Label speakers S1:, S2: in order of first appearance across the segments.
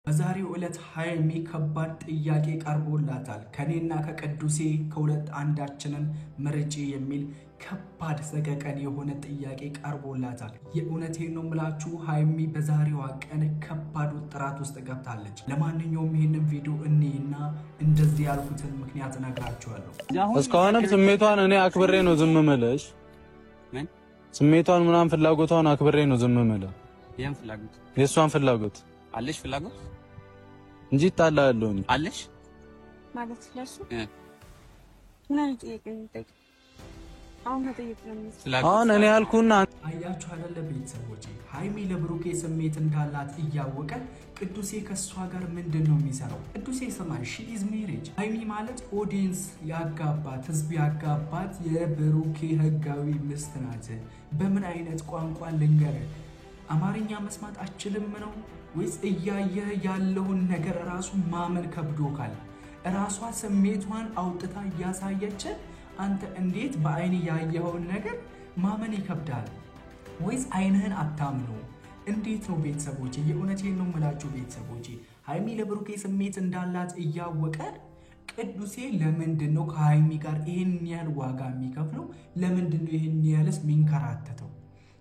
S1: በዛሬው ዕለት ሃይሚ ከባድ ጥያቄ ቀርቦላታል። ከኔና ከቅዱሴ ከሁለት አንዳችንን ምርጪ የሚል ከባድ ሰቀቀን የሆነ ጥያቄ ቀርቦላታል። የእውነቴን ነው የምላችሁ ሃይሚ በዛሬዋ ቀን ከባድ ውጥረት ውስጥ ገብታለች። ለማንኛውም ይሄንን ቪዲዮ እንይና እንደዚህ ያልኩትን ምክንያት እነግራችኋለሁ።
S2: እስካሁንም ስሜቷን እኔ አክብሬ ነው ዝም የምልሽ። ስሜቷን ምናምን ፍላጎቷን አክብሬ ነው ዝም የምልሽ።
S3: የም ፍላጎት
S2: የሷን ፍላጎት
S3: አለሽ ፍላጎት
S2: እንጂ ታላለሁ ነው
S4: አለሽ ማለት ስለሱ ምን አይጠይቅም
S2: አሁን እኔ ያልኩና
S1: አያችሁ አይደለ ቤተሰቦቼ ሃይሚ ለብሩኬ ስሜት እንዳላት እያወቀ ቅዱሴ ከሷ ጋር ምንድነው የሚሰራው? ቅዱሴ ሰማይ ሺ ኢዝ ሜሪጅ ሃይሚ ማለት ኦዲየንስ ያጋባት ህዝብ ያጋባት የብሩኬ ህጋዊ ሚስት ናት። በምን አይነት ቋንቋ ልንገር? አማርኛ መስማት አችልም ነው ወይስ እያየ ያለውን ነገር ራሱ ማመን ከብዶካል? ራሷ ስሜቷን አውጥታ ያሳየች አንተ እንዴት በአይን ያየኸውን ነገር ማመን ይከብዳል? ወይስ አይንህን አታምኑ? እንዴት ነው ቤተሰቦቼ? የእውነቴን ነው የምላችሁ ቤተሰቦቼ ሃይሚ ለብሩኬ ስሜት እንዳላት እያወቀ ቅዱሴ ለምንድነው ከሃይሚ ጋር ይሄን ያህል ዋጋ የሚከፍለው? ለምንድነው ይሄን ያህልስ ሚንከራተተው?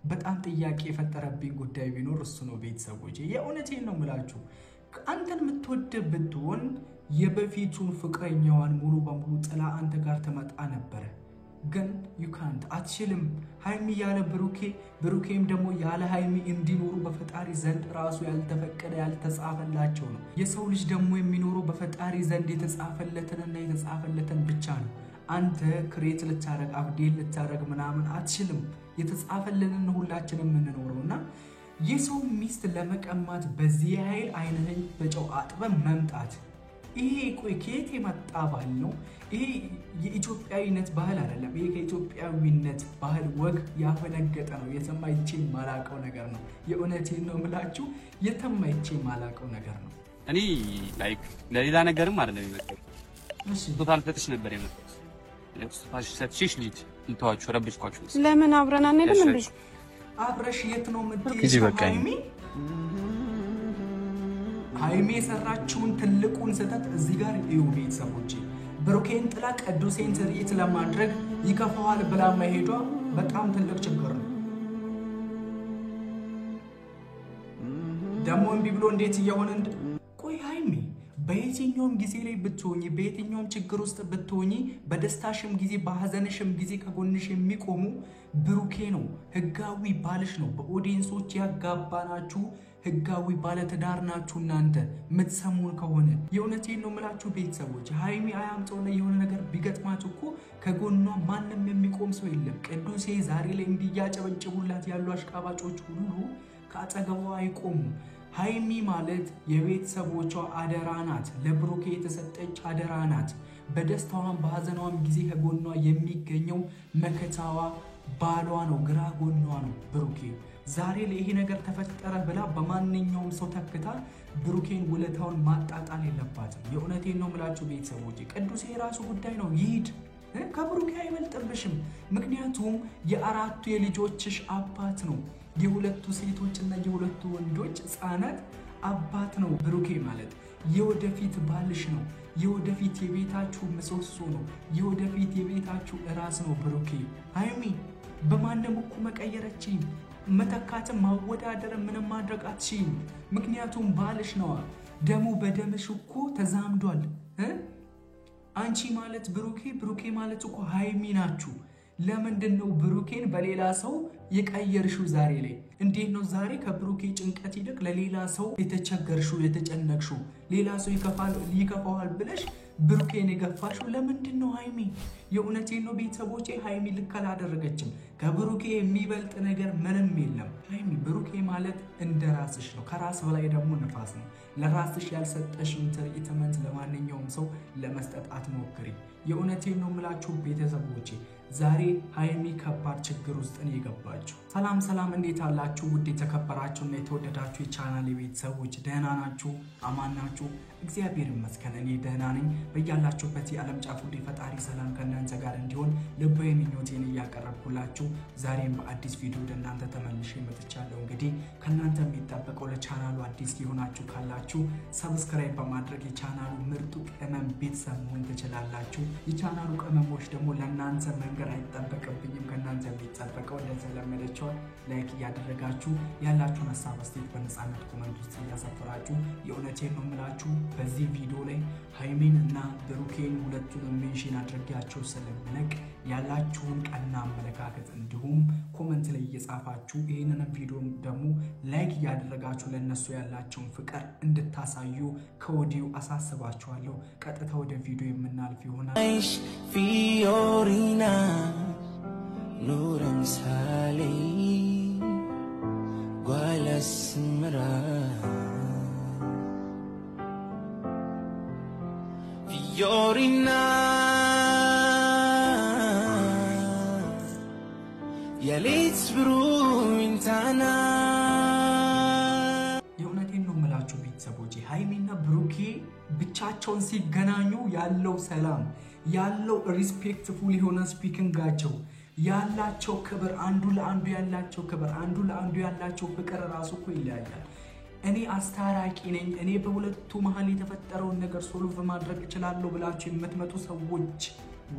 S1: በጣም ጥያቄ የፈጠረብኝ ጉዳይ ቢኖር እሱ ነው ቤተሰቦቼ። የእውነቴን ነው የምላችሁ አንተን የምትወድ ብትሆን የበፊቱን ፍቅረኛዋን ሙሉ በሙሉ ጥላ አንተ ጋር ተመጣ ነበር። ግን you can't አትችልም። ሃይሚ ያለ ብሩኬም ደግሞ ያለ ሃይሚ እንዲኖሩ በፈጣሪ ዘንድ ራሱ ያልተፈቀደ ያልተጻፈላቸው ነው። የሰው ልጅ ደግሞ የሚኖረው በፈጣሪ ዘንድ የተጻፈለትንና የተጻፈለትን ብቻ ነው። አንተ ክሬት ልታረግ አፕዴት ልታረግ ምናምን አትችልም። የተጻፈልንን ሁላችንም የምንኖረውና የሰው ሚስት ለመቀማት በዚህ ኃይል አይንህን በጨው አጥበን መምጣት ይሄ ቆይ ከየት የመጣ ባህል ነው? ይሄ የኢትዮጵያዊነት ባህል አይደለም። ይሄ ከኢትዮጵያዊነት ባህል ወግ ያፈነገጠ ነው። የተማይቼ ማላቀው ነገር ነው። የእውነቴን ነው የምላችሁ የተማይቼ ማላቀው ነገር ነው።
S3: እኔ ላይክ ለሌላ ነገርም አይደለም የመጣው። እሺ ቶታል ፈትሽ ነበር የመጣው። ለፍስፋሽ ሰጥሽሽ ልጅ ልተዋችሁ ረብሽኳችሁ።
S4: ለምን አብረን አንሄድም እንዴ?
S1: አብረሽ የት ነው የምትሄጂው? ሃይሚ የሰራችውን ትልቁን ስህተት እዚህ ጋር እዩ ቤተሰቦቼ። ብሩኬን ጥላ ቅዱሴን ትርኢት ለማድረግ ይከፋዋል ብላ መሄዷ በጣም ትልቅ ችግር ነው። ደግሞ እምቢ ብሎ እንዴት እየሆነ ቆይ ሃይሚ በየትኛውም ጊዜ ላይ ብትሆኚ በየትኛውም ችግር ውስጥ ብትሆኚ በደስታሽም ጊዜ በሐዘንሽም ጊዜ ከጎንሽ የሚቆሙ ብሩኬ ነው። ህጋዊ ባልሽ ነው። በኦዲየንሶች ያጋባናችሁ ህጋዊ ባለትዳር ናችሁ እናንተ ምትሰሙን ከሆነ። የእውነቴን ነው የምላችሁ ቤተሰቦች ሃይሚ አያምጠውና የሆነ ነገር ቢገጥማችሁ እኮ ከጎኗ ማንም የሚቆም ሰው የለም። ቅዱሴ ዛሬ ላይ እንዲያጨበጭቡላት ያሉ አሽቃባጮች ሁሉ ከአጠገቧ አይቆሙ። ሃይሚ ማለት የቤተሰቦቿ አደራ ናት። ለብሩኬ የተሰጠች አደራ ናት። በደስታዋም በሐዘኗም ጊዜ ከጎኗ የሚገኘው መከታዋ ባሏ ነው፣ ግራ ጎኗ ነው ብሩኬ። ዛሬ ላይ ይሄ ነገር ተፈጠረ ብላ በማንኛውም ሰው ተክታ ብሩኬን ውለታውን ማጣጣል የለባትም። የእውነቴን ነው የምላችሁ ቤተሰቦች ቅዱሴ የራሱ ጉዳይ ነው፣ ይሂድ። ከብሩኬ አይበልጥብሽም። ምክንያቱም የአራቱ የልጆችሽ አባት ነው። የሁለቱ ሴቶችና የሁለቱ ወንዶች ህፃናት አባት ነው ብሩኬ ማለት። የወደፊት ባልሽ ነው። የወደፊት የቤታችሁ ምሰሶ ነው። የወደፊት የቤታችሁ ራስ ነው ብሩኬ። ሃይሚ በማንም እኮ መቀየረችኝ መተካተም ማወዳደር ምንም ማድረግ አትችይም። ምክንያቱም ባልሽ ነው። ደሙ በደምሽ እኮ ተዛምዷል። አንቺ ማለት ብሩኬ ማለት እኮ ሃይሚ ናችሁ። ለምንድነው ብሩኬን በሌላ ሰው የቀየርሽው? ዛሬ ላይ እንዴት ነው ዛሬ ከብሩኬ ጭንቀት ይልቅ ለሌላ ሰው የተቸገርሽው የተጨነቅሽው? ሌላ ሰው ይከፋዋል ብለሽ ብሩኬን የገፋሽው ለምንድነው ሃይሚ? የእውነቴን ነው ቤተሰቦቼ ሃይሚ ልክ አላደረገችም። ከብሩኬ የሚበልጥ ነገር ምንም የለም። ሃይሚ ብሩኬ ማለት እንደራስሽ ነው። ከራስ በላይ ደግሞ ነፋስ ነው። ለራስሽ ያልሰጠሽን ትርኢትመንት ለማንኛውም ሰው ለመስጠት አትሞክሪ። የእውነቴን ነው የምላችሁ ቤተሰቦቼ ዛሬ ሃይሚ ከባድ ችግር ውስጥ ነው የገባችው። ሰላም እንዴት አላችሁ? ውድ የተከበራችሁና የተወደዳችሁ የቻናሌ ቤተሰቦች ደህና ናችሁ? አማን ናችሁ? እግዚአብሔር ይመስገን እኔ ደህና ነኝ። በያላችሁበት የዓለም ጫፍ ሁሉ ፈጣሪ ሰላም ከእናንተ ጋር እንዲሆን ልባዊ ምኞቴን እያቀረብኩላችሁ ዛሬም በአዲስ ቪዲዮ ወደ እናንተ ተመልሼ መጥቻለሁ። እንግዲህ ከእናንተ የሚጠበቀው ለቻናሉ አዲስ የሆናችሁ ካላችሁ ሰብስክራይብ በማድረግ የቻናሉ ምርጡ ቅመም ቤተሰብ መሆን ትችላላችሁ። የቻናሉ ቅመሞች ደግሞ ለእናንተ መንገር አይጠበቅብኝም። ከእናንተ የሚጠበቀው እንደተለመደው ላይክ እያደረጋችሁ ያላችሁን ሀሳብ አስተያየት በነፃነት ኮሜንት ውስጥ እያሰፈራችሁ የእውነቴን ነው የምላችሁ በዚህ ቪዲዮ ላይ ሃይሚን እና ብሩኬን ሁለቱንም ሜንሽን አድርጌያቸው ስለምነቅ ያላችሁን ቀና አመለካከት እንዲሁም ኮሜንት ላይ እየጻፋችሁ ይሄንን ቪዲዮ ደግሞ ላይክ እያደረጋችሁ ለነሱ ያላችሁን ፍቅር እንድታሳዩ ከወዲሁ አሳስባችኋለሁ። ቀጥታ ወደ ቪዲዮ የምናልፍ ይሆናል። ፊዮሪና ኑረን ሳሌ ጓለስምራ Fiorina Yalitz Bruintana የእውነቴን ነው የምላችሁ ቤተሰቦቼ ሃይሚና ብሩኬ ብቻቸውን ሲገናኙ ያለው ሰላም ያለው ሪስፔክትፉል የሆነ ስፒኪንጋቸው ያላቸው ክብር አንዱ ለአንዱ ያላቸው ክብር አንዱ ለአንዱ ያላቸው ፍቅር ራሱ እኮ ይለያያል። እኔ አስታራቂ ነኝ እኔ በሁለቱ መሃል የተፈጠረውን ነገር ሶልቭ ማድረግ እችላለሁ ብላችሁ የምትመጡ ሰዎች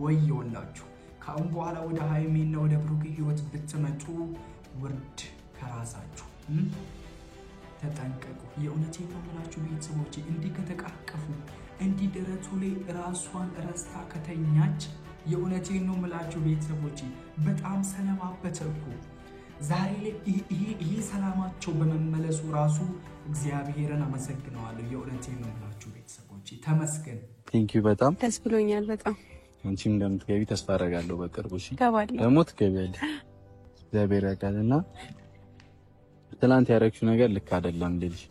S1: ወይዮላችሁ። ካሁን በኋላ ወደ ሃይሚና ወደ ብሩኬ ህይወት ብትመጡ ውርድ ከራሳችሁ ተጠንቀቁ። የእውነቴን ነው የምላችሁ ቤተሰቦቼ እንዲህ ከተቃቀፉ እንዲህ ደረቱ ላይ ራሷን ረስታ ከተኛች የእውነቴን ነው የምላችሁ ቤተሰቦቼ በጣም ሰነባበተ እኮ ዛሬ ላይ ይሄ ሰላማቸው በመመለሱ ራሱ እግዚአብሔርን አመሰግነዋለሁ። የእውነቴን ነው የምላችሁ ቤተሰቦቼ ተመስገን። ቴንኪው በጣም
S4: ደስ ብሎኛል በጣም
S2: አንቺም እንደምትገቢ ተስፋ አደርጋለሁ በቅርቡ። እሺ
S4: ገባለሁ
S2: ደግሞ ትገቢያለሽ እግዚአብሔር ያውቃልና ትናንት ያደረግሽው ነገር ልክ አይደለም ልልሽ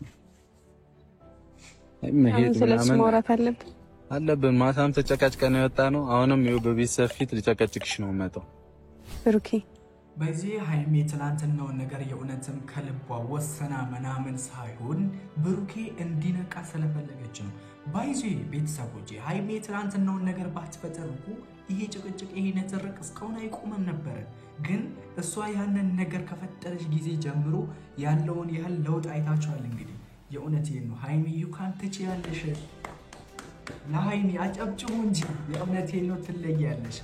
S2: መሄድ ምናምን
S4: ማውራት አለብን።
S2: ማታም ተጨቃጭቀን የወጣ ነው። አሁንም ይኸው በቤተሰብ ፊት ልጨቀጭቅሽ ነው የምመጣው
S4: ብሩኬ።
S1: በዚህ ሃይሚ ትናንትናውን ነገር የእውነትም ከልቧ ወሰና ምናምን ሳይሆን ብሩኬ እንዲነቃ ስለፈለገች ነው። ባይዚ ቤተሰቦቼ ሃይሚ ትናንትናውን ነገር ባትፈጠር እኮ ይሄ ጭቅጭቅ ይሄ ንትርክ እስካሁን አይቆምም ነበር። ግን እሷ ያንን ነገር ከፈጠረች ጊዜ ጀምሮ ያለውን ያህል ለውጥ አይታችኋል። እንግዲህ የእውነቴን ነው ሃይሚ ዩካን ትችያለሽ። ለሃይሚ አጨብጭቡ እንጂ የእውነቴን ነው ትለያለሽ።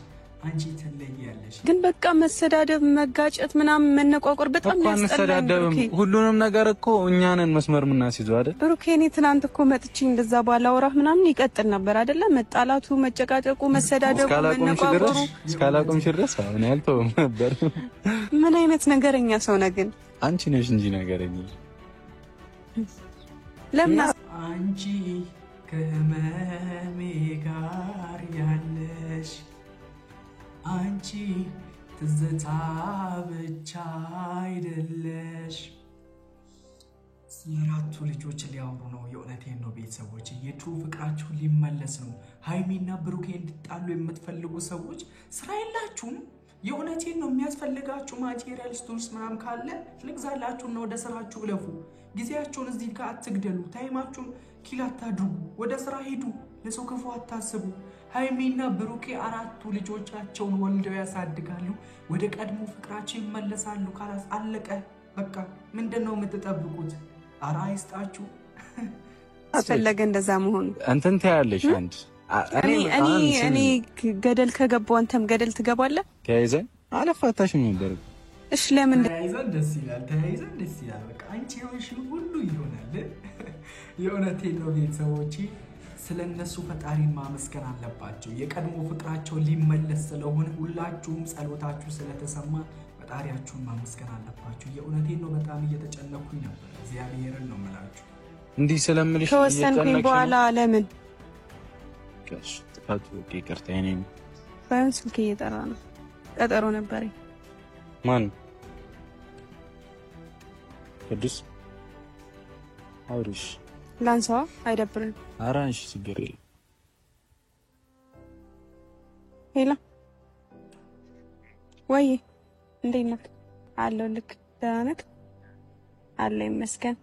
S1: አንቺ ትለያለሽ።
S4: ግን በቃ መሰዳደብ መጋጨት ምናምን መነቋቆር በጣም ያስጠላል።
S2: ሁሉንም ነገር እኮ እኛንን መስመር ምናስይዘው አይደል
S4: ብሩኬ። እኔ ትናንት እኮ መጥቼ እንደዛ ባላወራህ ምናምን ይቀጥል ነበር አይደለ? መጣላቱ መጨቃጨቁ መሰዳደቡ መነቋቆሩ
S2: እስካላቆምሽ ድረስ አሁን ያልተውም ነበር።
S4: ምን አይነት ነገረኛ ሰው ነህ ግን
S2: አንቺ ነሽ እንጂ ነገረኛ።
S4: ለምን
S1: አንቺ ከህመሜ ጋር ያለሽ አንቺ ትዝታ ብቻ አይደለሽ። ስለአራቱ ልጆች ሊያወሩ ነው። የእውነቴን ነው ቤተሰቦች የቱ ፍቅራችሁ ሊመለስ ነው። ሃይሚና ብሩኬ እንድጣሉ የምትፈልጉ ሰዎች ስራ የላችሁም። የእውነቴን ነው የሚያስፈልጋችሁ ማቴሪያል ስቶርስ ምናምን ካለ ልግዛላችሁና ወደ ስራችሁ ለፉ። ጊዜያችሁን እዚህ ጋር አትግደሉ። ታይማችሁን ኪል አታድርጉ። ወደ ስራ ሄዱ። ለሰው ክፉ አታስቡ። ሃይሚና ብሩኬ አራቱ ልጆቻቸውን ወልደው ያሳድጋሉ። ወደ ቀድሞ ፍቅራቸው ይመለሳሉ። ካላስ አለቀ በቃ። ምንድነው የምትጠብቁት? አራ አይስጣችሁ።
S4: አፈለገ እንደዛ መሆኑ
S2: እንትን ታያለሽ። አንድ
S4: እኔ ገደል ከገባው አንተም ገደል ትገባለህ።
S2: ተያይዘን አለፋታሽም ነበር።
S4: እሺ ለምን
S1: ተያይዘን ደስ ይላል። ተያይዘን ደስ ይላል። በቃ አንቺ የሆንሽው ሁሉ ይሆናል። የእውነቴን ነው ቤተሰቦቼ ስለነሱ ፈጣሪን ማመስገን አለባቸው። የቀድሞ ፍቅራቸው ሊመለስ ስለሆነ ሁላችሁም ጸሎታችሁ ስለተሰማ ፈጣሪያችሁን ማመስገን አለባችሁ። የእውነቴን ነው በጣም እየተጨነኩኝ ነበር። እግዚአብሔርን ነው የምላችሁ
S2: እንዲህ ስለምልሽ
S4: ከወሰንኩኝ በኋላ ለምን
S2: ጥፋቱ ይቅርታ የኔ
S4: ባይሆን ስልክ እየጠራ ነው። ቀጠሮ ነበረኝ።
S2: ማን ቅዱስ አውሪሽ
S4: ላንሳዋ አይደብርም።
S2: አራንሽ ችግር የለም።
S4: ሄሎ ወይ እንዴት ነህ? አለሁ ልክ ደህና ነህ? አለሁ ይመስገን።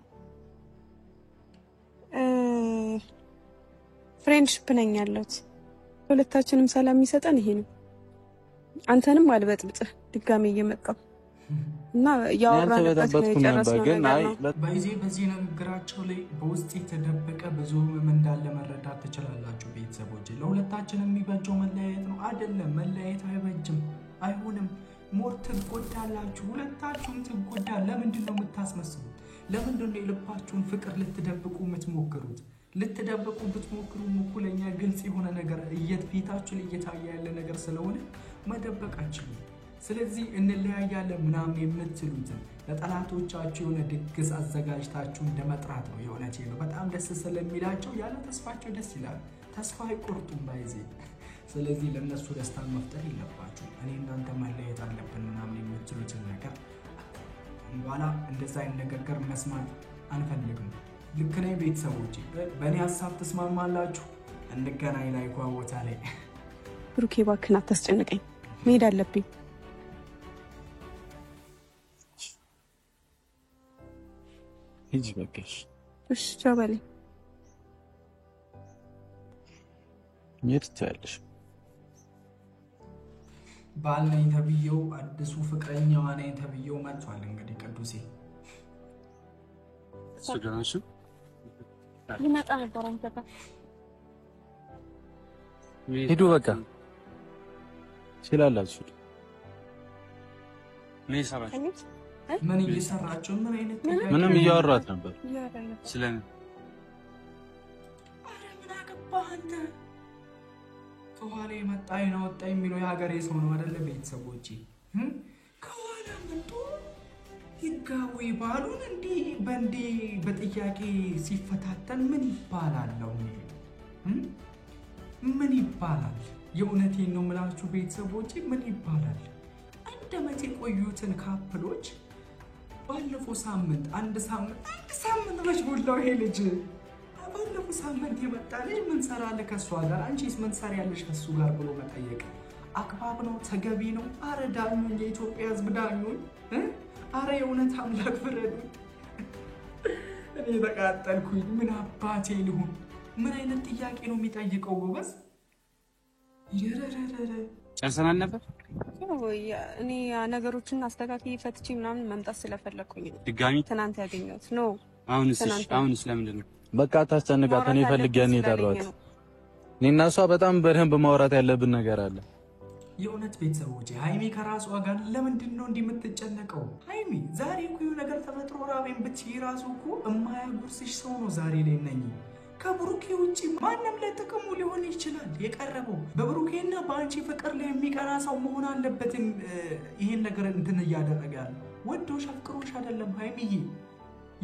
S4: ፍሬንድሺፕ ነኝ ያለሁት። ሁለታችንም ሰላም የሚሰጠን ይሄ ነው። አንተንም አልበጥብጥህ ድጋሜ እየመጣሁ እና ያወራንበት ነው የጨረስነው ነገር ነው።
S1: በዚህ ንግግራቸው ላይ በውስጥ የተደበቀ ብዙ ህመም እንዳለ መረዳት ትችላላችሁ ቤተሰቦች። ለሁለታችንም የሚበጀው መለያየት ነው አይደለም? መለያየት አይበጅም፣ አይሆንም። ሞር ትጎዳላችሁ፣ ሁለታችሁም ትጎዳ። ለምንድን ነው የምታስመስሉት? ለምንድን ነው የልባችሁን ፍቅር ልትደብቁ የምትሞክሩት? ልትደብቁ ብትሞክሩ ለኛ ግልጽ የሆነ ነገር ፊታችሁ ላይ እየታየ ያለ ነገር ስለሆነ መደበቃችሁ። ስለዚህ እንለያያለን ምናምን የምትሉትን ለጠላቶቻችሁ የሆነ ድግስ አዘጋጅታችሁ እንደመጥራት ነው። የሆነች ነው በጣም ደስ ስለሚላቸው ያለ ተስፋቸው ደስ ይላል። ተስፋ አይቆርጡም ባይዜ። ስለዚህ ለነሱ ደስታን መፍጠር የለባችሁ። እኔ እናንተ መለያየት አለብን ምናምን የምትሉትን ነገር በኋላ እንደዛ አይነት ነገር መስማት አንፈልግም። ልክ ነኝ ቤተሰቦቼ? በእኔ ሀሳብ ተስማማላችሁ? እንገናኝ ላይ ቦታ ላይ።
S4: ብሩኬ እባክህን አታስጨንቀኝ፣ መሄድ አለብኝ።
S2: ሂጂ በቃሽ።
S4: እሺ ቻው በለኝ።
S2: የት ትያለሽ?
S1: ባል ነኝ ተብዬው አዲሱ ፍቅረኛዋ ነኝ ተብዬው መጥቷል። እንግዲህ ቅዱሴ
S3: ሰገናሽ
S4: ይመጣ ነበር። አንተ
S2: ሂዱ በቃ ሲላላችሁ
S1: ምን እየሰራችሁ? ምን አይነት
S2: ምንም እያወራት ነበር።
S3: ስለምን
S1: አረ ምን አገባህ አንተ? ከኋላ መጣ ነው ወጣ የሚለው የሀገሬ ሰው ነው አይደለ? ቤተሰቦቼ ከኋላ መጥቶ ይጋቡ ይባሉን እንዴ በጥያቄ ሲፈታተን ምን ይባላል? ምን ይባላል? የእውነቴን ነው የምላችሁ ቤተሰቦቼ፣ ምን ይባላል? እንደመቼ ቆዩትን ካፕሎች ባለፈው ሳምንት አንድ ሳምንት በጅቦላው ይሄ ልጅ ባለፈው ሳምንት የመጣ ልጅ ምን ሰራለ ከሷ ጋር? አንቺስ ምን ሰሪያለሽ ከሱ ጋር ብሎ መጠየቅ አግባብ ነው? ተገቢ ነው? አረ ዳኙኝ፣ የኢትዮጵያ ሕዝብ ዳኙኝ። አረ የእውነት አምላክ ፍረዱ። እኔ ተቃጠልኩኝ። ምን አባቴ ልሁን? ምን አይነት ጥያቄ ነው የሚጠይቀው ጎበዝ? ይረረረረ
S3: ጨርሰናል ነበር።
S4: እኔ ነገሮችን አስተካክዬ ፈትቼ ምናምን መምጣት ስለፈለኩኝ ነው
S3: ድጋሚ
S4: ትናንት ያገኘሁት ነው።
S3: አሁንስ ለምንድን ነው?
S2: በቃ ታስጨንቃት። እኔ ፈልጌ ያኔ የጠራሁት እኔና እሷ በጣም በደንብ ማውራት ያለብን ነገር አለ።
S1: የእውነት ቤተሰቦቼ ሃይሚ ከራሷ ጋር ለምንድን ነው እንዲህ የምትጨነቀው? ሃይሚ ዛሬ እኮ የሆነ ነገር ተፈጥሮ ራቤን ብትይ ራሱ እኮ የማያጉርስሽ ሰው ነው ዛሬ ላይ ነኝ። ከብሩኬ ውጪ ማንም ለጥቅሙ ሊሆን ይችላል የቀረበው። በብሩኬና በአንቺ ፍቅር ላይ የሚቀና ሰው መሆን አለበት። ይሄን ነገር እንትን እያደረገ ያለ ወዶሽ አፍቅሮሽ አይደለም ሃይሚዬ።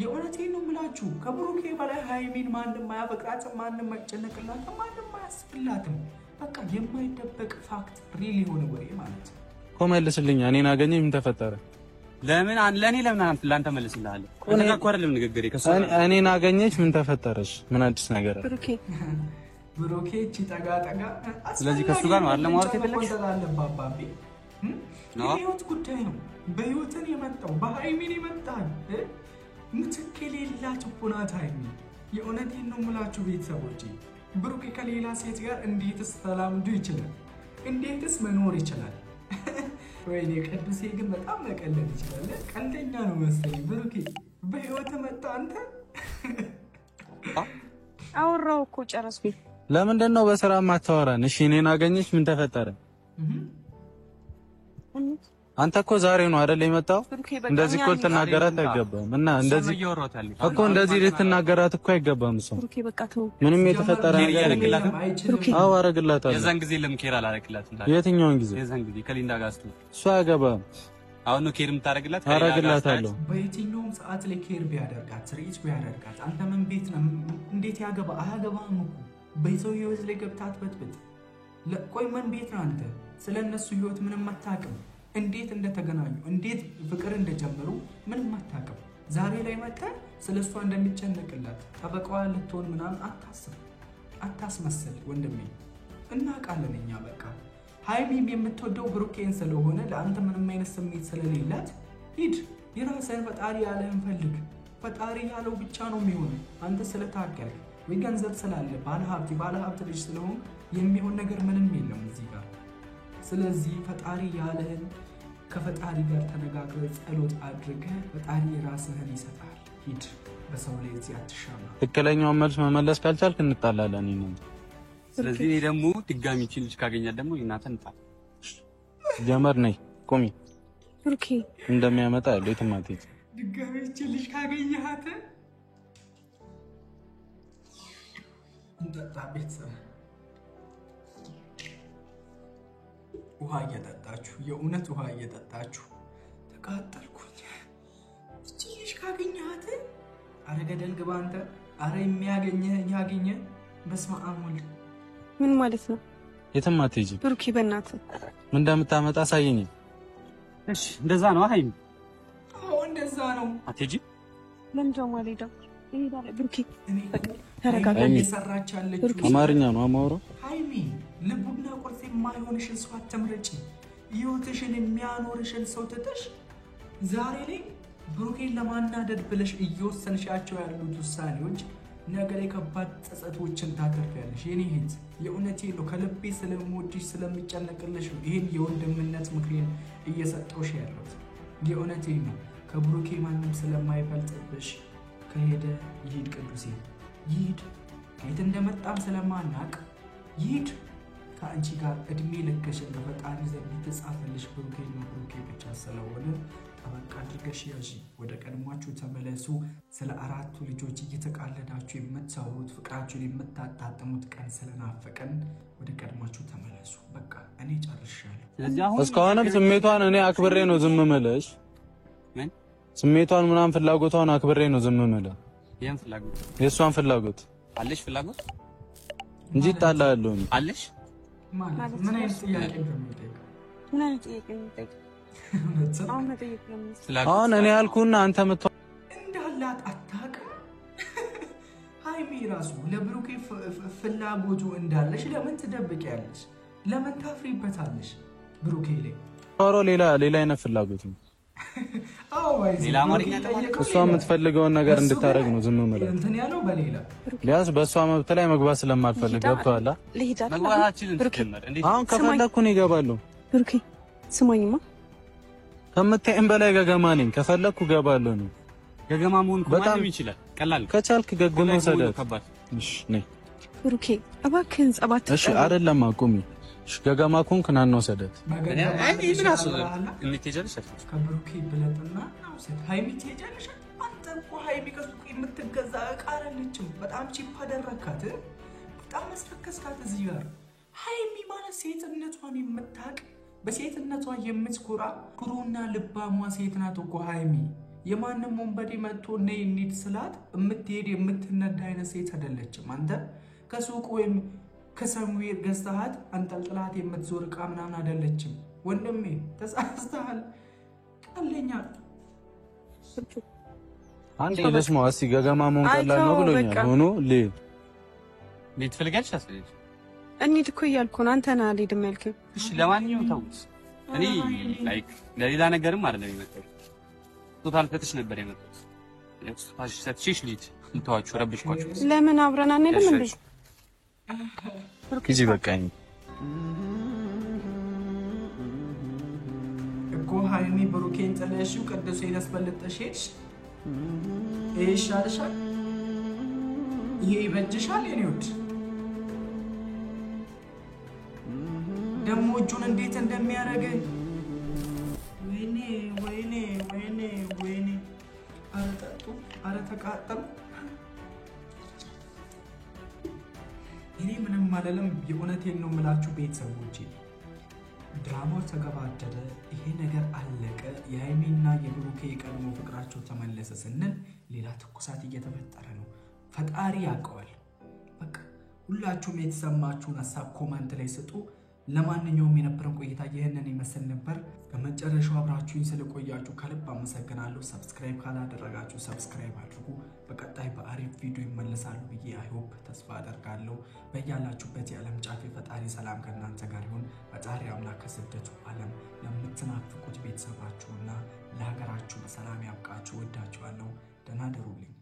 S1: የእውነቴን ነው የምላችሁ። ከብሩኬ በላይ ሃይሚን ማንም አያፈቅራትም፣ ማንም አይጨነቅላትም፣ ማንም አያስብላትም። በቃ የማይደበቅ ፋክት ሪል የሆነ ወሬ ማለት ነው።
S2: ኮመልስልኝ። እኔን አገኘኝ ምን ተፈጠረ?
S3: ለምን ላንተ መልስልሃለሁ። ተካኳረ ለምን ንግግሬ ከሱ
S2: እኔን አገኘች ምን ተፈጠረሽ? ምን አዲስ ነገር አለ?
S1: ብሩኬ እቺ ጠጋ
S3: ስለዚህ ከሱ ጋር ነው አይደል ማውራት የፈለግሽ?
S1: ባባቢ የህይወት ጉዳይ ነው። በህይወትን የመጣው በሃይሚን የመጣል ምትክ የሌላት እኮ ናት ሃይሚ። የእውነቴን ነው የምላችሁ ቤተሰቦቼ። ብሩኬ ከሌላ ሴት ጋር እንዴትስ ተላምዶ ይችላል? እንዴትስ መኖር ይችላል? ወይኔ ቅዱሴ ግን በጣም መቀለድ ይችላል። ቀልደኛ ነው መሰለኝ ብሩኬ። በህይወት መጣ አንተ
S4: አወራው እኮ ጨረስኩኝ።
S2: ለምንድን ነው በስራ ማታወራን? እሺ እኔን አገኘች ምን ተፈጠረ? አንተ እኮ ዛሬ ነው አይደል የመጣው? እንደዚህ እኮ ልትናገራት አይገባም። እና እንደዚህ እኮ እንደዚህ ልትናገራት እኮ አይገባም። ሰው ምንም የተፈጠረ ነገር
S3: ያደርግላታል።
S2: አዎ አደርግላታለሁ።
S3: የዛን ጊዜ ለምን ኬር አላደርግላትም?
S2: የትኛውን ጊዜ?
S3: የዛን ጊዜ ከሊንዳ ጋር ስትሆን
S2: እሷ አያገባም።
S3: አሁን ነው ኬር የምታደርግላት?
S2: አደርግላታለሁ።
S1: በየትኛውም ሰዓት ላይ ኬር ቢያደርጋት ትርኢት ቢያደርጋት አንተ ምን ቤት ነው? እንዴት ያገባ? አያገባም እኮ በሰው ህይወት ላይ ገብታት በትበት። ለቆይ ምን ቤት ነው አንተ? ስለነሱ ህይወት ምንም አታውቅም። እንዴት እንደተገናኙ እንዴት ፍቅር እንደጀመሩ ምንም አታውቅም። ዛሬ ላይ መጥተህ ስለሷ እንደሚጨነቅላት ጠበቃዋ ልትሆን ምናምን አታስመስል ወንድሜ። እናውቃለን እኛ በቃ ሃይሚም የምትወደው ብሩኬን ስለሆነ ለአንተ ምንም አይነት ስሜት ስለሌላት ሂድ የራስህን ፈጣሪ ያለህን ፈልግ። ፈጣሪ ያለው ብቻ ነው የሚሆነው። አንተ ስለታገልክ ወይ ገንዘብ ስላለ ባለ ሀብት ልጅ ስለሆን የሚሆን ነገር ምንም የለም እዚህ ጋር። ስለዚህ ፈጣሪ ያለህን ከፈጣሪ ጋር ተነጋግረህ ጸሎት አድርገህ ፈጣሪ ራስህን ይሰጣል። ሂድ፣ በሰው ላይ እዚህ አትሻማ።
S2: ትክክለኛውን መልስ መመለስ ካልቻልክ እንጣላለን።
S3: ስለዚህ እኔ ደግሞ ድጋሚ ልጅ ካገኛት ደግሞ እናንተ እንጣላ።
S2: ጀመር ነይ ቆሚ።
S4: ብሩኬ
S2: እንደሚያመጣ ያለው የትማት
S1: ድጋሚ ልጅ ካገኘሃት እንጠጣ። ቤተሰብ ውሃ እየጠጣችሁ የእውነት ውሃ እየጠጣችሁ ተቃጠልኩኝ። እቺ ልጅ ካገኘሃት አረ ገደል ግባ አንተ። አረ የሚያገኘህ ያገኘ። በስመ አብ ወልድ።
S4: ምን ማለት ነው?
S2: የትም አትሄጂ
S4: ብሩኬ በእናትህ
S2: ምን እንደምታመጣ አሳየኝ።
S3: እሺ እንደዛ ነው ሀይሚ?
S1: አዎ እንደዛ ነው።
S3: አትሄጂ?
S4: ለምንድነው ማለዳ ይሄዳል? ብሩኬ
S1: ተረጋጋ። እየሰራች ያለችው
S2: አማርኛ ነው አማውሮ።
S1: ሀይሚ ልቡና ቁርጥ የማይሆንሽን ሰው አትምረጪ። ህይወትሽን የሚያኖርሽን ሰው ትተሽ ዛሬ ላይ ብሩኬን ለማናደድ ብለሽ እየወሰንሻቸው ያሉት ውሳኔዎች ነገ ላይ ከባድ ጸጸቶችን ታተርፊያለሽ። የኔ እህት የእውነቴን ነው፣ ከልቤ ስለምወድሽ ስለሚጨነቅልሽ ነው ይሄን የወንድምነት ምክሬን እየሰጠሁሽ ያለሁት። የእውነቴን ነው፣ ከብሩኬ ማንም ስለማይበልጥብሽ ከሄደ ይሄድ፣ ቅዱሴ ይሄድ። ከየት እንደመጣም ስለማናቅ ይሄድ። ከአንቺ ጋር እድሜ ልክሽን በፈጣሪ ዘንድ የተጻፈልሽ ብሩኬ ነው፣ ብሩኬ ብቻ ስለሆነ ጠበቃ አድርገሽ ያዢ። ወደ ቀድሟችሁ ተመለሱ። ስለ 4 ልጆች እየተቃለዳችሁ የምትሰሩት ፍቅራችሁን የምታጣጥሙት ቀን ስለናፈቀን ወደ ቀድሟችሁ ተመለሱ። በቃ እኔ ጨርሻለሁ።
S2: እስካሁንም ስሜቷን እኔ አክብሬ ነው ዝም መለሽ።
S3: ምን
S2: ስሜቷን ምናምን ፍላጎቷን አክብሬ ነው ዝም መለሽ።
S3: የምን ፍላጎት?
S2: የሷን ፍላጎት
S3: አለሽ ፍላጎት
S2: እንጂ ታላለው
S3: አለሽ።
S1: ማለት ምን አይነት ጥያቄ እንደምትጠይቅ
S4: ምን አይነት ጥያቄ እንደምትጠይቅ
S2: አሁን እኔ ያልኩና አንተ መጥቶ
S1: እንዳላት አታውቅም። ሀይሚ ራሱ ለብሩኬ ፍላጎቱ እንዳለሽ ለምን ትደብቂያለሽ? ለምን ታፍሪበታለሽ? ብሩኬ ላይ
S2: ኦሮ ሌላ አይነት ፍላጎት ነው።
S1: አዎ ባይዚ
S3: ሌላ አማርኛ
S2: እሷ የምትፈልገውን ነገር እንድታረግ ነው ዝም ማለት
S1: እንትን ያለው በሌላ
S2: ቢያንስ በእሷ መብት ላይ መግባት ስለማልፈልግ ገብቶሃል?
S3: መግባታችንን ትከመር እንዴ?
S2: አሁን ከፈለኩ ነው ይገባለሁ።
S4: ብሩኬ ስማኝማ፣
S2: ከምታይም በላይ ገገማ ነኝ። ከፈለኩ ገባለሁ ነው።
S3: ገገማ መሆን በጣም ይችላል። ቀላል
S2: ከቻልክ ገገማ ሰደት። እሺ ነይ
S4: ብሩኬ እባክህን ጸባት።
S2: እሺ አይደለም አቁሚ። እሺ ገገማ ኮንክ ና ነው ሰደት።
S3: እኔ ምን አስበህ እንትሄጃለሽ?
S1: ከብሩኬ ብለጥና ነው ሰት ሀይሚ ትሄጃለሽ። አንተ እኮ ሀይሚ ከሱቅ የምትገዛ እቃ አይደለችም። በጣም ቺፕ አደረካት። በጣም አስፈከስካት እዚህ ጋር። ሀይሚ ማለት ሴትነቷን የምታውቅ በሴትነቷ የምትኮራ ኩሩና ልባሟ ሴት ናት እኮ ሀይሚ። የማንም ወንበዴ መጥቶ ነይ እንሂድ ስላት የምትሄድ የምትነዳ አይነት ሴት አይደለችም። አንተ ከሱቅ ወይም ከሰሙዌር ገዝተሃት አንጠልጥላት የምትዞር እቃ ምናምን አይደለችም። ወንድሜ ተሳስተሃል። ቀለኛ
S2: አንዴ ለስማው እስቲ ገገማ መሆን ቀላል ነው ብሎኛል። ሆኖ
S3: ሌት ፈልጋልሽ አስፈልግሽ
S4: እንሂድ እኮ እያልኩ ነው። አንተ ነህ አልሄድም ያልከኝ።
S3: እሺ ለማንኛውም ተውስ። እኔ ላይክ ለሌላ ነገርም አይደለም የመጣሁት። ቶታል ፈትሽ ነበር የመጣሁት። ለክስፋሽ ሰጥሽሽ ልጅ እንተዋችሁ ረብሽኳችሁ።
S4: ለምን አብረን አንሄድም እንዴ?
S2: ጊዜ በቃኝ
S1: እኮ ሀይሚ ብሩኬን ጥለሽው ቅዱሴን አስበልጠሽ ሄድሽ። ይሄ ይሻልሻል? ይሄ ይበጅሻል? የኔ ውድ ደግሞ እጁን እንዴት እንደሚያደርግ ወይኔ ወይኔ ወይኔ ወይኔ። አረ ጠጡ፣ አረ ተቃጠሉ። እኔ ምንም አልልም። የእውነቴን ነው የምላችሁ ቤተሰቦቼ። ድራማው ተገባደደ፣ ይሄ ነገር አለቀ። የሀይሚና የብሩኬ የቀድሞ ፍቅራቸው ተመለሰ ስንል ሌላ ትኩሳት እየተፈጠረ ነው። ፈጣሪ ያውቀዋል። በቃ ሁላችሁም የተሰማችሁን ሀሳብ ኮመንት ላይ ስጡ። ለማንኛውም የነበረን ቆይታ ይህንን ይመስል ነበር። ከመጨረሻው አብራችሁኝ ስለቆያችሁ ከልብ አመሰግናለሁ። ሰብስክራይብ ካላደረጋችሁ ሰብስክራይብ አድርጉ። በቀጣይ በአሪፍ ቪዲዮ ይመለሳሉ ብዬ አይሆፕ ተስፋ አደርጋለሁ። በያላችሁበት የዓለም ጫፍ ፈጣሪ ሰላም ከእናንተ ጋር ይሁን። ፈጣሪ አምላክ ከስደቱ ዓለም ለምትናፍቁት ቤተሰባችሁና ለሀገራችሁ በሰላም ያብቃችሁ። ወዳችኋለሁ። ደህና ደሩልኝ።